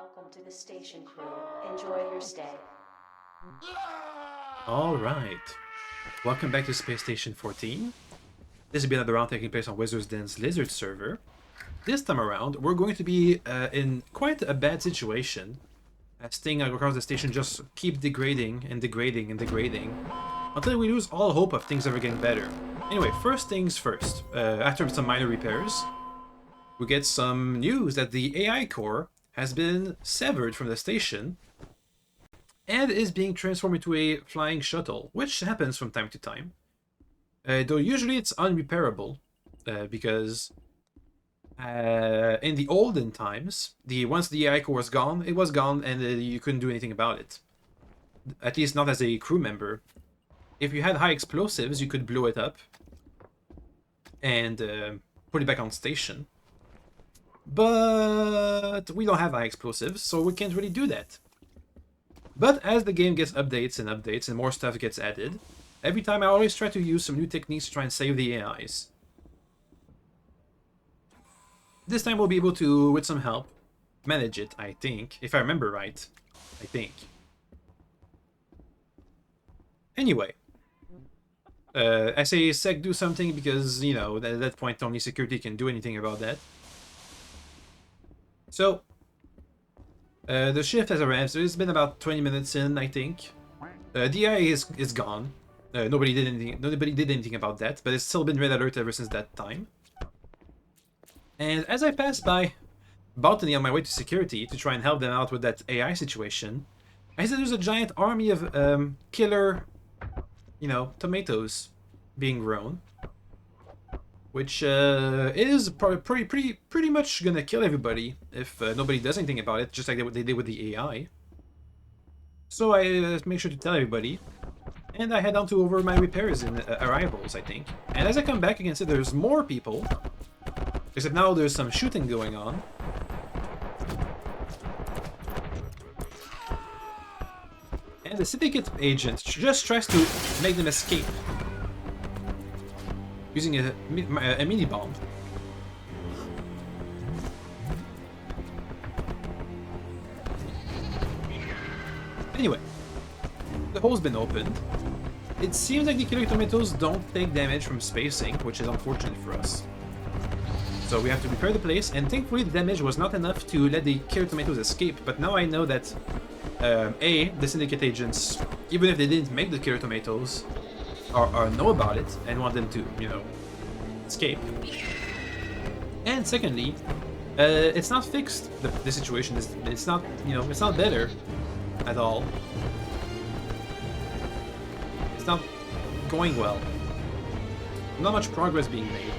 Welcome to the station crew. Enjoy your stay. Alright, welcome back to Space Station 14. This will be another round taking place on Wizard's Den's Lizard server. This time around, we're going to be in quite a bad situation, as things across the station just keep degrading and degrading and degrading, until we lose all hope of things ever getting better. Anyway, first things first, after some minor repairs, we get some news that the AI core has been severed from the station and is being transformed into a flying shuttle, which happens from time to time. Though usually it's unrepairable, because in the olden times, once the AI core was gone, it was gone and you couldn't do anything about it. At least not as a crew member. If you had high explosives, you could blow it up and put it back on station. But we don't have high explosives, so we can't really do that. But as the game gets updates and more stuff gets added, every time I always try to use some new techniques to try and save the AIs. This time we'll be able to, with some help, manage it, I think. If I remember right. I think. Anyway. I say Sec do something because, you know, at that point only security can do anything about that. So, the shift has arrived, so it's been about 20 minutes in, I think. The AI is gone. Nobody did anything about that, but it's still been red alert ever since that time. And as I pass by Botany on my way to security to try and help them out with that AI situation, I see there's a giant army of killer, you know, tomatoes being grown, which is probably pretty much gonna kill everybody if nobody does anything about it, just like they did with the AI. So I make sure to tell everybody, and I head on to over my repairs and arrivals, I think. And as I come back, you can see there's more people, except now there's some shooting going on. And the syndicate agent just tries to make them escape using a mini bomb. Anyway, the hole's been opened. It seems like the killer tomatoes don't take damage from spacing, which is unfortunate for us. So we have to repair the place, and thankfully the damage was not enough to let the killer tomatoes escape. But now I know that the syndicate agents, even if they didn't make the killer tomatoes, or know about it and want them to, you know, escape. And secondly, it's not fixed. The situation is, it's not, you know, it's not better at all. It's not going well. Not much progress being made.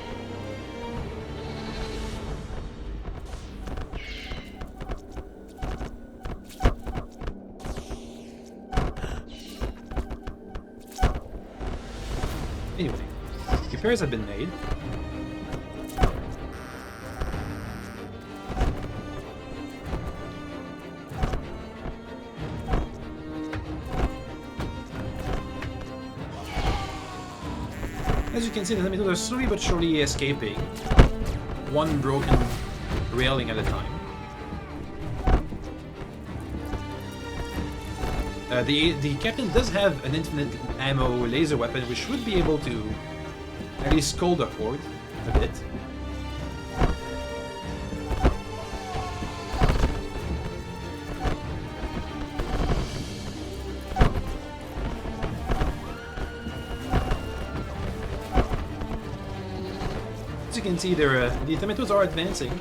Anyway, repairs have been made. As you can see, the tomatoes are slowly but surely escaping, one broken railing at a time. The captain does have an infinite ammo laser weapon, which should be able to at least scold the horde a bit. As you can see, the tomatoes are advancing,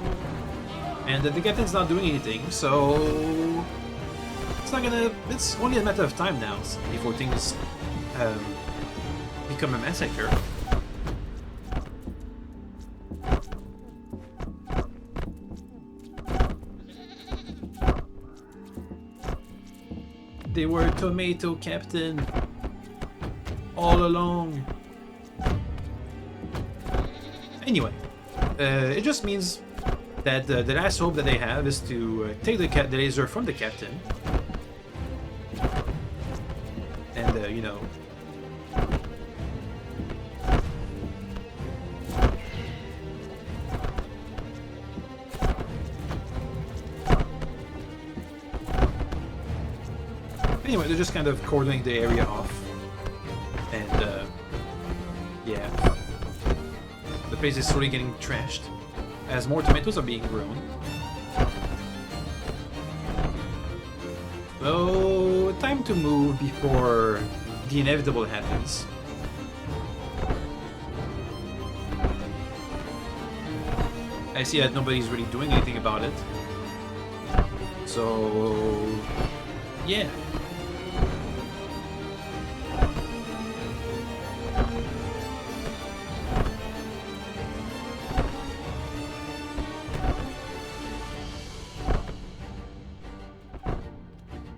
and the captain's not doing anything, so it's only a matter of time now before things become a massacre. They were tomato captain all along. Anyway, it just means that the last hope that they have is to take the laser from the captain. And, you know, Anyway, they're just kind of cordoning the area off. And, yeah. The place is slowly getting trashed as more tomatoes are being grown. So, time to move before the inevitable happens. I see that nobody's really doing anything about it. So, yeah.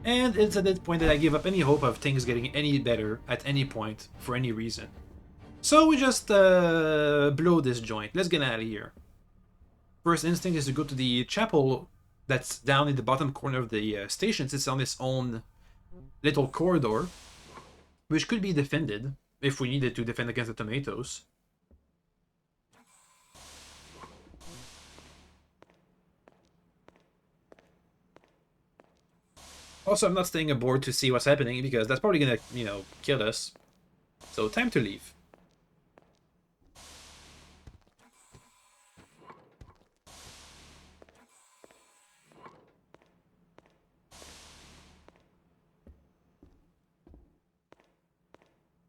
And it's at that point that I give up any hope of things getting any better at any point for any reason. So we just blow this joint. Let's get out of here. First instinct is to go to the chapel that's down in the bottom corner of the station. It's on its own little corridor, which could be defended if we needed to defend against the tomatoes. Also, I'm not staying aboard to see what's happening because that's probably gonna, you know, kill us. So, time to leave.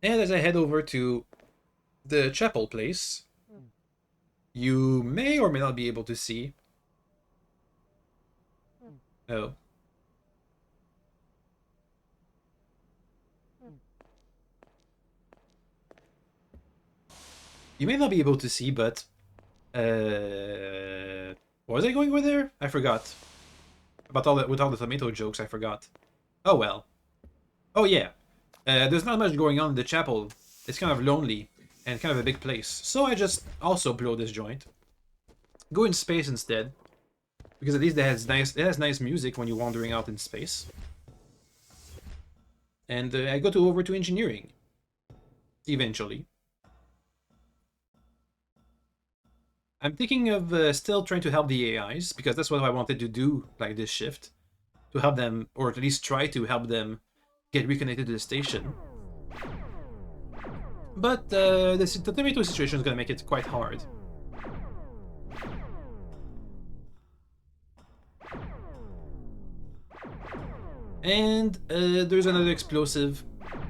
And as I head over to the chapel place, you may or may not be able to see. Oh. You may not be able to see, but... was I going over there? I forgot. About all the, with all the tomato jokes, I forgot. Oh well. Oh yeah. There's not much going on in the chapel. It's kind of lonely and kind of a big place. So I just also blow this joint. Go in space instead. Because at least it has nice music when you're wandering out in space. And I go over to engineering. Eventually. I'm thinking of still trying to help the AIs, because that's what I wanted to do, like this shift. To help them, or at least try to help them get reconnected to the station. But the tomato situation is going to make it quite hard. And there's another explosive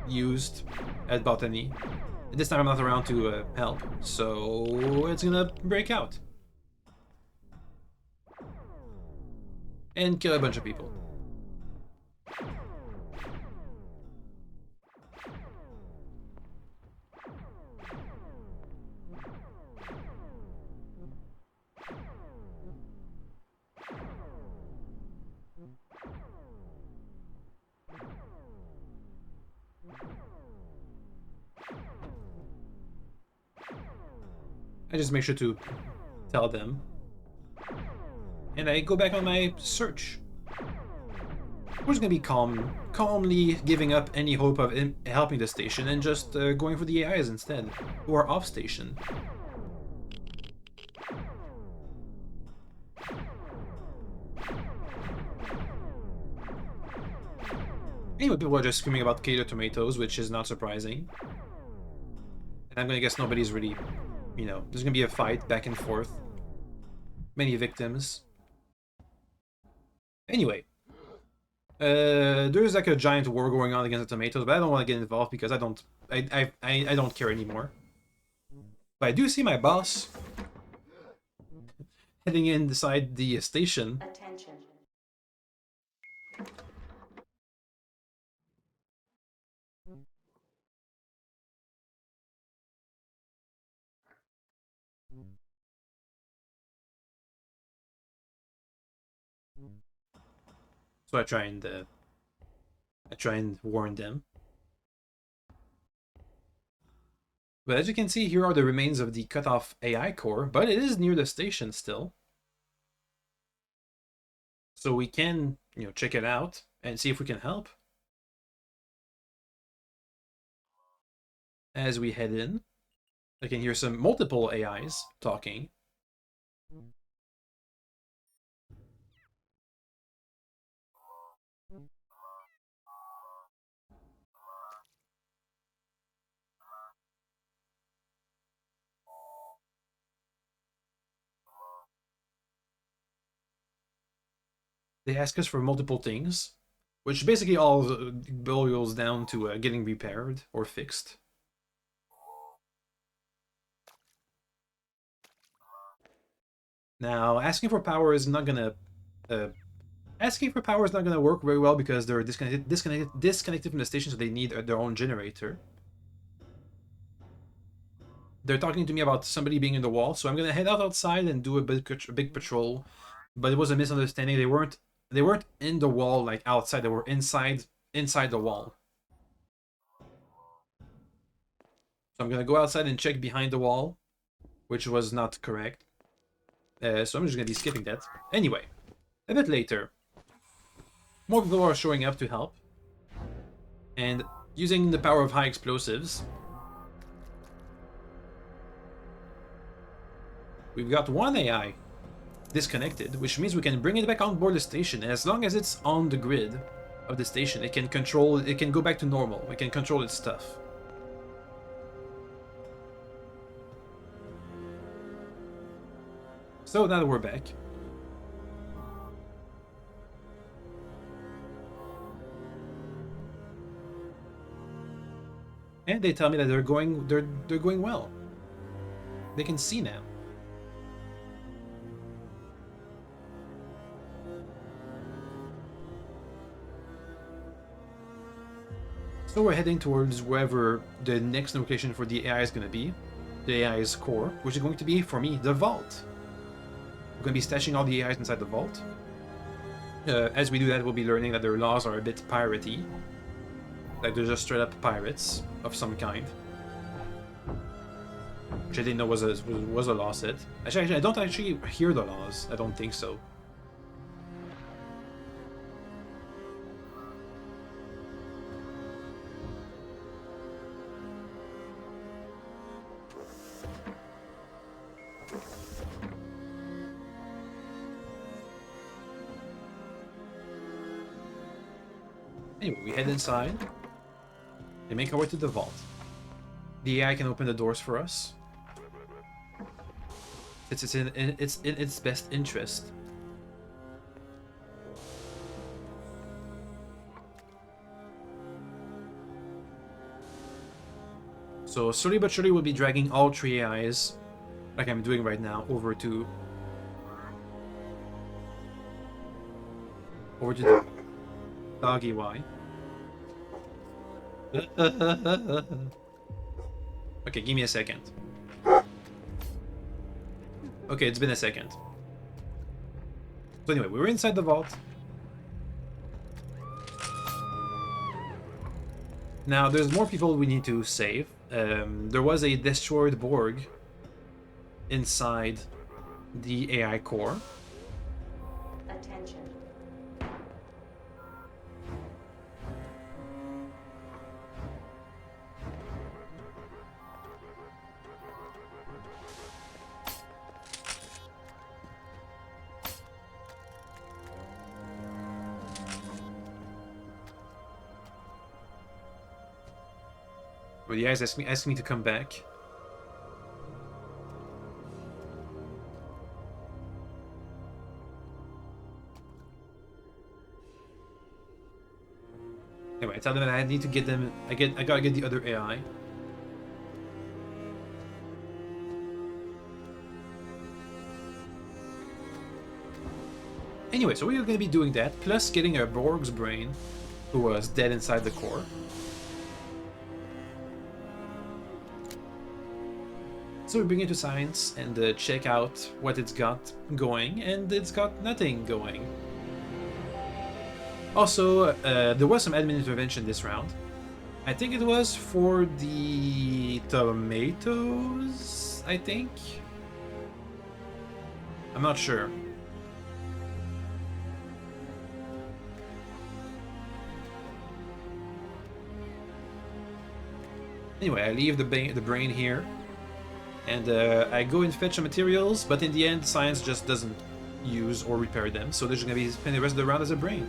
used at Botany. This time I'm not around to help, so it's gonna break out. And kill a bunch of people. I just make sure to tell them. And I go back on my search. We're just gonna be calmly giving up any hope of helping the station and just going for the AIs instead, who are off station. Anyway, people are just screaming about Cater tomatoes, which is not surprising. And I'm gonna guess nobody's really, you know, there's gonna be a fight back and forth. Many victims. Anyway. There's like a giant war going on against the tomatoes, but I don't want to get involved because I don't care anymore. But I do see my boss heading inside the station. Attention. So I try and warn them. But as you can see, here are the remains of the cut-off AI core, but it is near the station still. So we can, you know, check it out and see if we can help. As we head in, I can hear some multiple AIs talking. They ask us for multiple things, which basically all boils down to getting repaired or fixed. Now, asking for power is not gonna work very well because they're disconnected from the station, so they need their own generator. They're talking to me about somebody being in the wall, so I'm gonna head out outside and do a big patrol. But it was a misunderstanding. They weren't in the wall like outside. They were inside the wall. So I'm gonna go outside and check behind the wall, which was not correct. So I'm just gonna be skipping that. Anyway, a bit later, more people are showing up to help, and using the power of high explosives, we've got one AI disconnected, which means we can bring it back on board the station, and as long as it's on the grid of the station, it can go back to normal. We can control its stuff. So now that we're back, and they tell me that they're going well. They can see now. So we're heading towards wherever the next location for the AI is going to be. The AI's core, which is going to be, for me, the vault. We're going to be stashing all the AIs inside the vault. As we do that, we'll be learning that their laws are a bit piratey. Like they're just straight up pirates of some kind. Which I didn't know was a law set. Actually, I don't actually hear the laws. I don't think so. Anyway, we head inside. We make our way to the vault. The AI can open the doors for us. It's in its best interest. So slowly but surely we'll be dragging all three AIs, like I'm doing right now, over to the doggy Y. Okay, give me a second. Okay, it's been a second. So anyway, we were inside the vault. Now, there's more people we need to save. There was a destroyed Borg inside the AI core. Attention. Where the guys ask me to come back. Anyway, I tell them that I need to get them. I gotta get the other AI. Anyway, so we're gonna be doing that, plus getting a Borg's brain, who was dead inside the core. So we bring it to science and check out what it's got going, and it's got nothing going. Also, there was some admin intervention this round. I think it was for the tomatoes, I think? I'm not sure. Anyway, I leave the brain here. And I go and fetch some materials, but in the end, science just doesn't use or repair them, so they're just gonna be spending the rest of the round as a brain.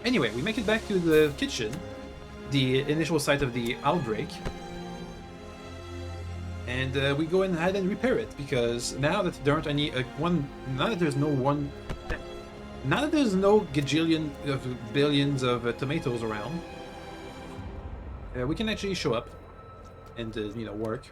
Anyway, we make it back to the kitchen, the initial site of the outbreak, and we go ahead and repair it, because now that there aren't any now that there's no Now that there's no gajillion of billions of tomatoes around, we can actually show up and you know, work.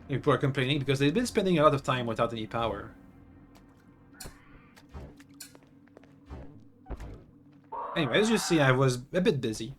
People are complaining because they've been spending a lot of time without any power. Anyway, as you see, I was a bit busy.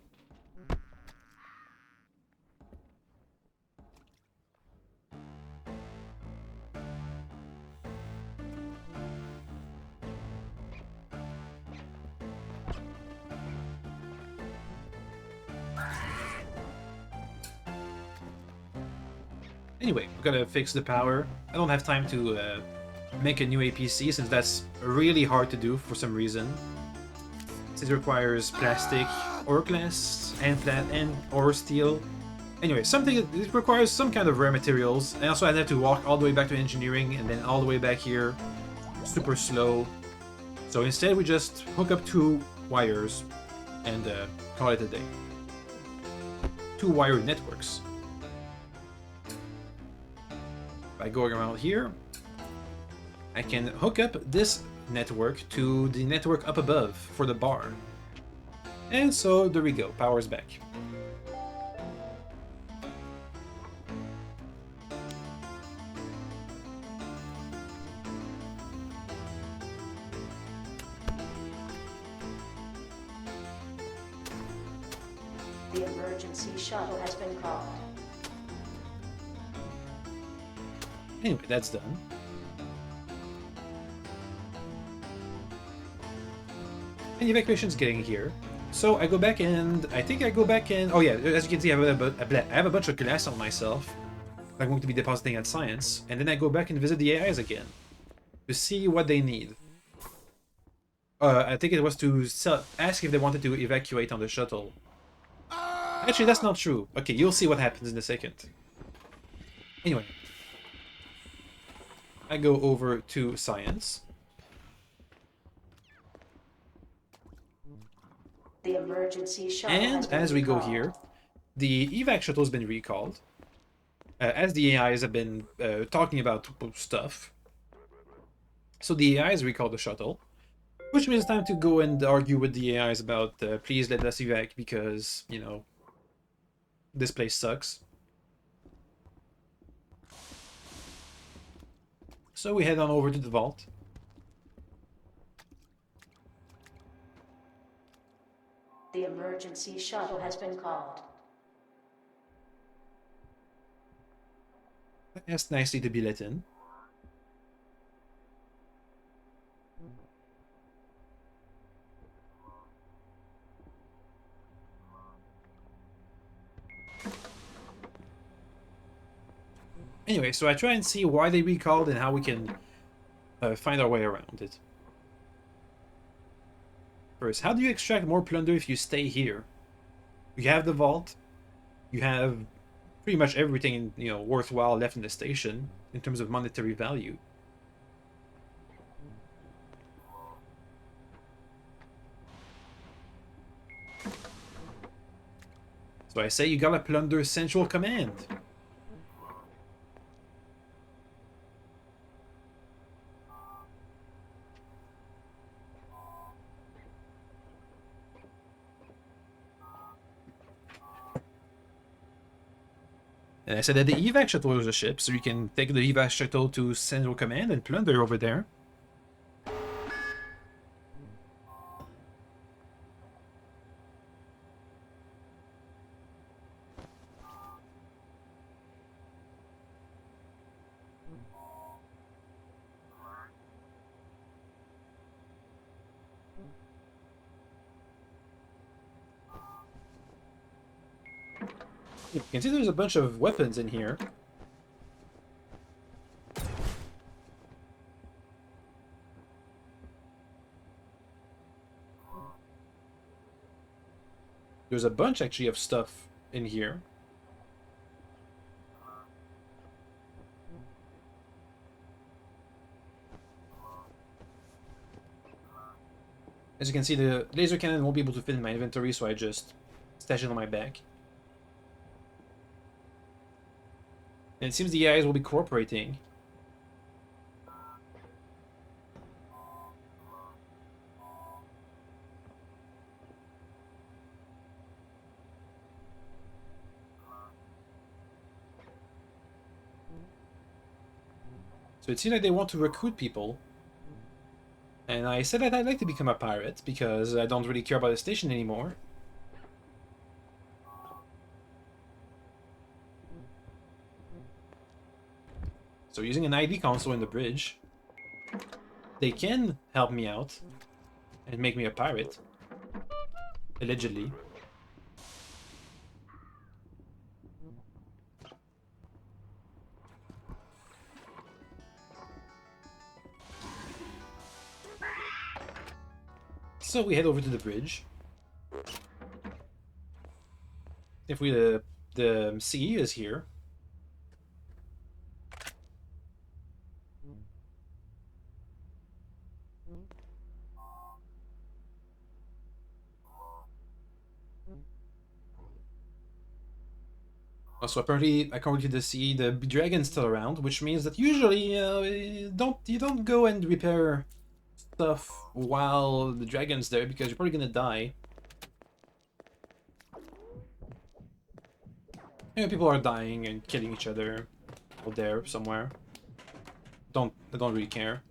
Anyway, we're gonna fix the power. I don't have time to make a new APC since that's really hard to do for some reason. Since it requires plastic or glass and or steel. Anyway, it requires some kind of rare materials. And also I have to walk all the way back to engineering and then all the way back here. Super slow. So instead we just hook up 2 wires and call it a day. 2 wire networks. By going around here, I can hook up this network to the network up above for the bar. And so there we go, power's back. The emergency shuttle has been called. Anyway, that's done. And evacuation's getting here. So I go back and I think I go back and oh yeah, as you can see, I have a bunch of glass on myself. I'm going to be depositing at science, and then I go back and visit the AIs again to see what they need. I think it was to ask if they wanted to evacuate on the shuttle. Actually, that's not true. Okay, you'll see what happens in a second. Anyway, I go over to science. The emergency shuttle And has been as we go recalled. here, the evac shuttle has been recalled. As the AIs have been talking about stuff. So the AIs recall the shuttle. Which means it's time to go and argue with the AIs about please let us evac because, you know, this place sucks. So we head on over to the vault. The emergency shuttle has been called. Asked nicely to be let in. Anyway, so I try and see why they recalled and how we can find our way around it. First, how do you extract more plunder if you stay here? You have the vault. You have pretty much everything, you know, worthwhile left in the station in terms of monetary value. So I say you gotta plunder Central Command. And I said that the evac shuttle is a ship, so you can take the evac shuttle to Central Command and plunder over there. You can see there's a bunch of weapons in here. There's a bunch, actually, of stuff in here. As you can see, the laser cannon won't be able to fit in my inventory, so I just stash it on my back. And it seems the AIs will be cooperating. So it seems like they want to recruit people. And I said that I'd like to become a pirate, because I don't really care about the station anymore. So using an ID console in the bridge, they can help me out and make me a pirate. Allegedly. So we head over to the bridge. If we the CE is here. So apparently, according to the CE, the dragon's still around, which means that usually you don't go and repair stuff while the dragon's there, because you're probably gonna die. You know, people are dying and killing each other out there somewhere. I don't really care.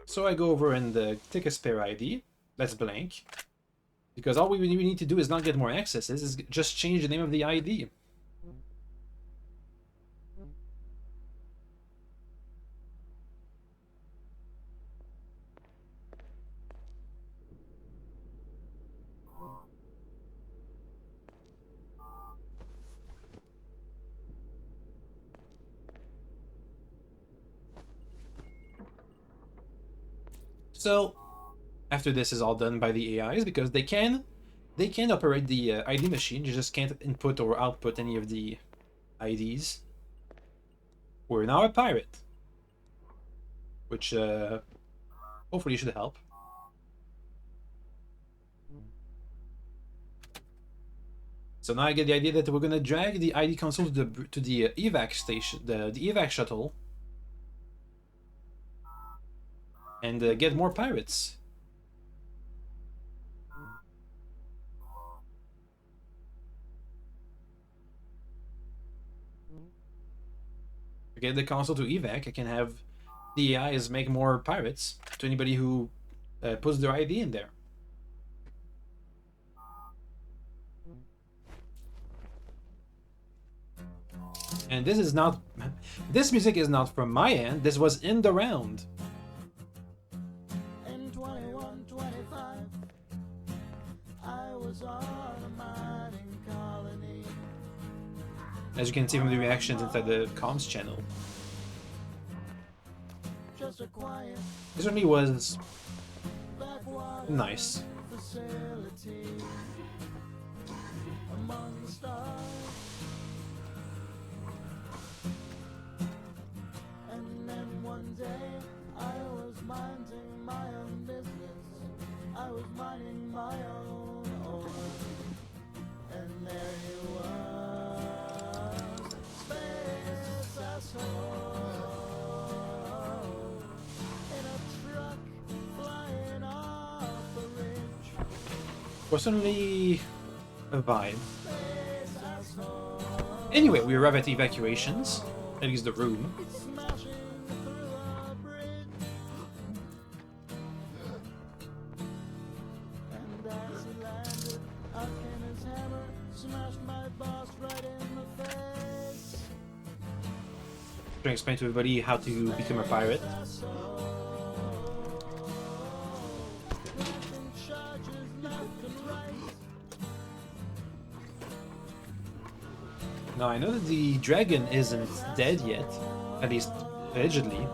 So I go over and take a spare ID. That's blank. Because all we need to do is not get more accesses, is just change the name of the ID. So, after this is all done by the AIs, because they can operate the ID machine, you just can't input or output any of the IDs. We're now a pirate, which hopefully should help. So now I get the idea that we're gonna drag the ID console to the evac station, the evac shuttle, and get more pirates. I get the console to evac, I can have the AIs make more pirates to anybody who puts their ID in there. And this is not... This music is not from my end, this was in the round. In 2125, I was on a mining colony. As you can see from the reactions inside the comms channel. Just a quiet This certainly was backwater nice. facility among the stars. And then one day I was minding my own business. I was minding my own ore. And there he was, space asshole, in a truck flying off the ridge. Was certainly a vibe. Space asshole, Anyway, we arrive at evacuations. At least the room. smashing through a bridge. And as he landed, out came his hammer, smashed my boss right in the face. Trying to explain to everybody how to become a pirate. Planting charges left and right. Now I know that the dragon isn't dead yet, at least allegedly.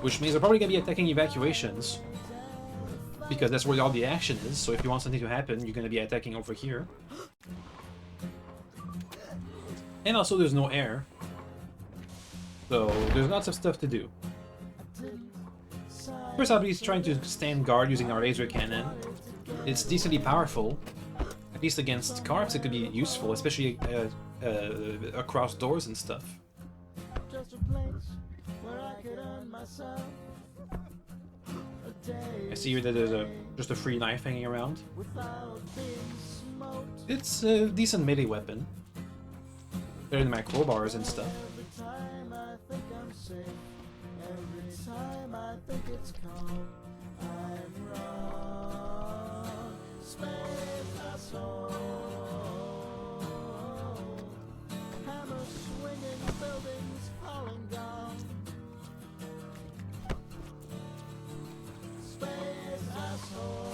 Which means they're probably gonna be attacking evacuations. Because that's where all the action is, so if you want something to happen, you're gonna be attacking over here. And also there's no air. So there's lots of stuff to do. First I'll be trying to stand guard using our laser cannon. It's decently powerful. At least against carps it could be useful, especially across doors and stuff. Just a place where I could earn myself a day I see here that there's just a free knife hanging around. without being smoked. It's a decent melee weapon. Better than my crowbars and stuff. Every time I think I'm safe, every time I think it's calm, I'm wrong. Space asshole. Hammer swinging, buildings falling down. Space asshole.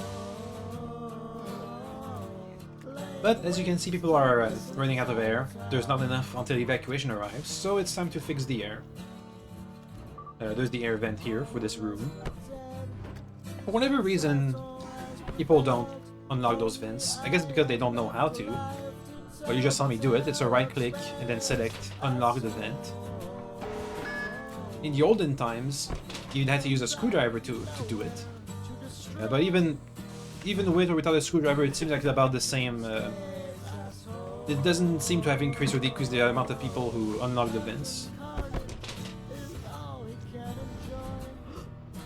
But as you can see, people are running out of air. There's not enough until evacuation arrives, so it's time to fix the air. There's the air vent here for this room. For whatever reason, people don't unlock those vents. I guess because they don't know how to. But you just saw me do it. It's a right click and then select unlock the vent. In the olden times, you'd have to use a screwdriver to do it. But even with or without a screwdriver, it seems like it's about the same. It doesn't seem to have increased or decreased the amount of people who unlock the vents.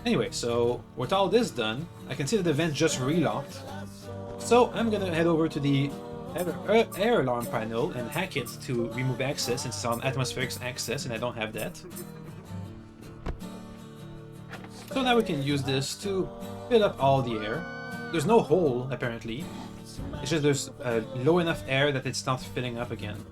Anyway, so with all this done, I can see that the vent just relocked. So I'm gonna head over to the air alarm panel and hack it to remove access, since it's on atmospheric access and I don't have that. So now we can use this to fill up all the air. There's no hole, apparently. It's just there's low enough air that it's not filling up again.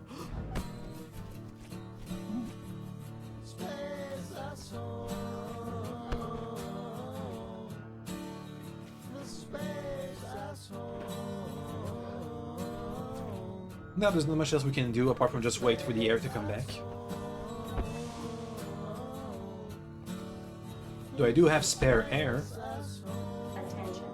Now there's not much else we can do apart from just wait for the air to come back. Though I do have spare air. Attention.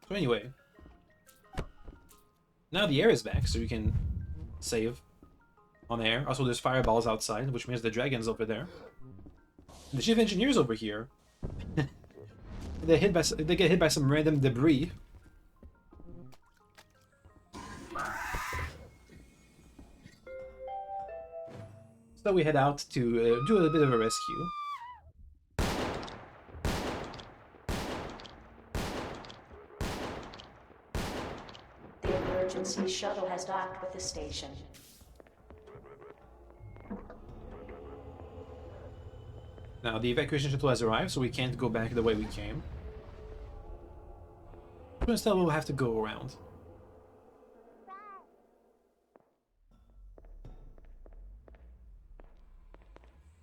So anyway, now the air is back, so we can save on air. Also, there's fireballs outside, which means the dragon's over there. And the chief engineer's over here. They get hit by some random debris. So we head out to do a bit of a rescue. The emergency shuttle has docked with the station. Now the evacuation shuttle has arrived, so we can't go back the way we came. So instead we'll have to go around.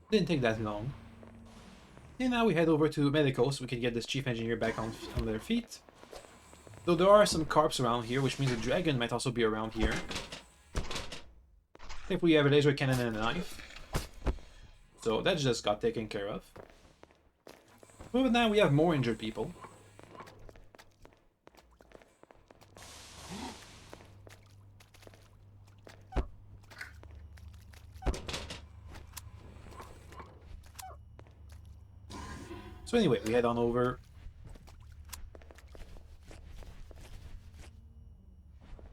Didn't take that long. And now we head over to medical so we can get this chief engineer back on their feet. Though there are some carps around here, which means a dragon might also be around here. If we have a laser cannon and a knife. So that just got taken care of. But now we have more injured people. So anyway, we head on over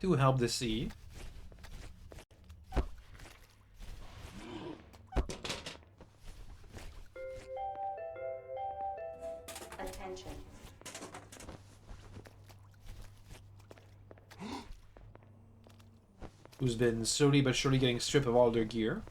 to help the sea. Attention. Who's been slowly but surely getting stripped of all their gear.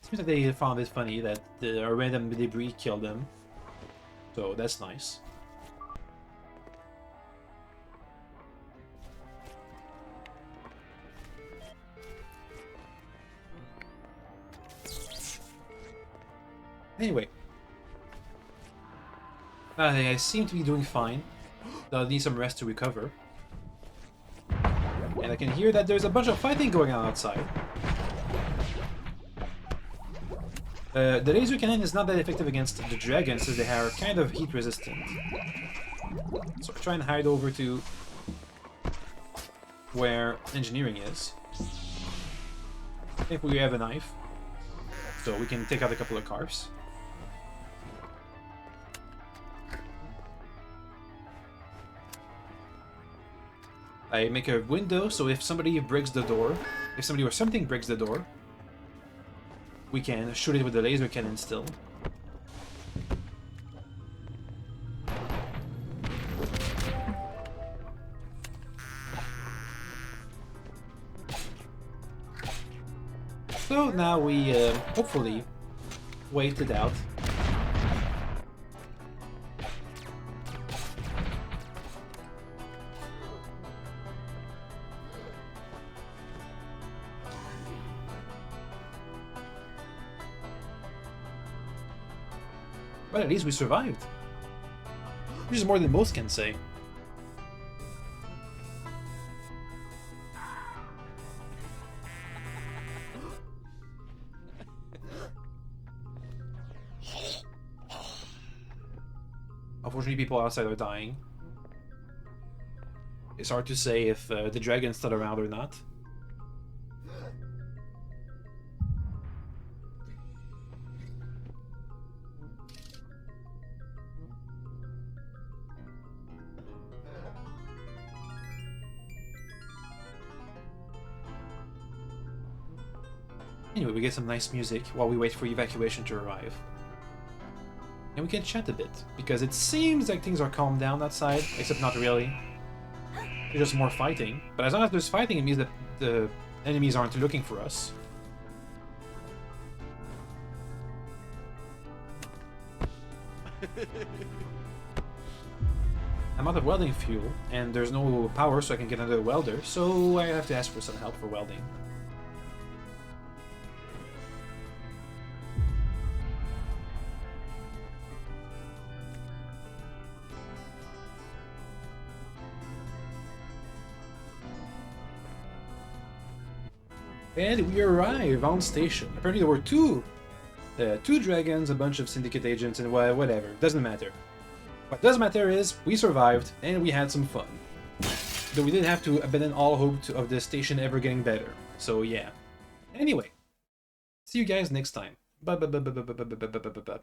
Seems like they found it funny that a random debris killed them. So that's nice. Anyway. I seem to be doing fine. I'll need some rest to recover. And I can hear that there's a bunch of fighting going on outside. The laser cannon is not that effective against the dragons as they are kind of heat resistant. So I try and hide over to where engineering is. I think we have a knife, so we can take out a couple of cars. I make a window so if somebody breaks the door, if somebody or something breaks the door, we can shoot it with the laser cannon still. So now we hopefully wait it out. But at least we survived. Which is more than most can say. Unfortunately, people outside are dying. It's hard to say if the dragon's still around or not. Anyway, we get some nice music while we wait for evacuation to arrive. And we can chat a bit, because it seems like things are calmed down outside, except not really. There's just more fighting. But as long as there's fighting, it means that the enemies aren't looking for us. I'm out of welding fuel, and there's no power so I can get another welder, so I have to ask for some help for welding. And we arrive on station. Apparently there were two dragons, a bunch of syndicate agents, and whatever. Doesn't matter. What does matter is we survived and we had some fun. Though we didn't have to abandon all hope of the station ever getting better. So yeah. Anyway, see you guys next time. Bye bye bye bye bye bye bye bye bye bye bye.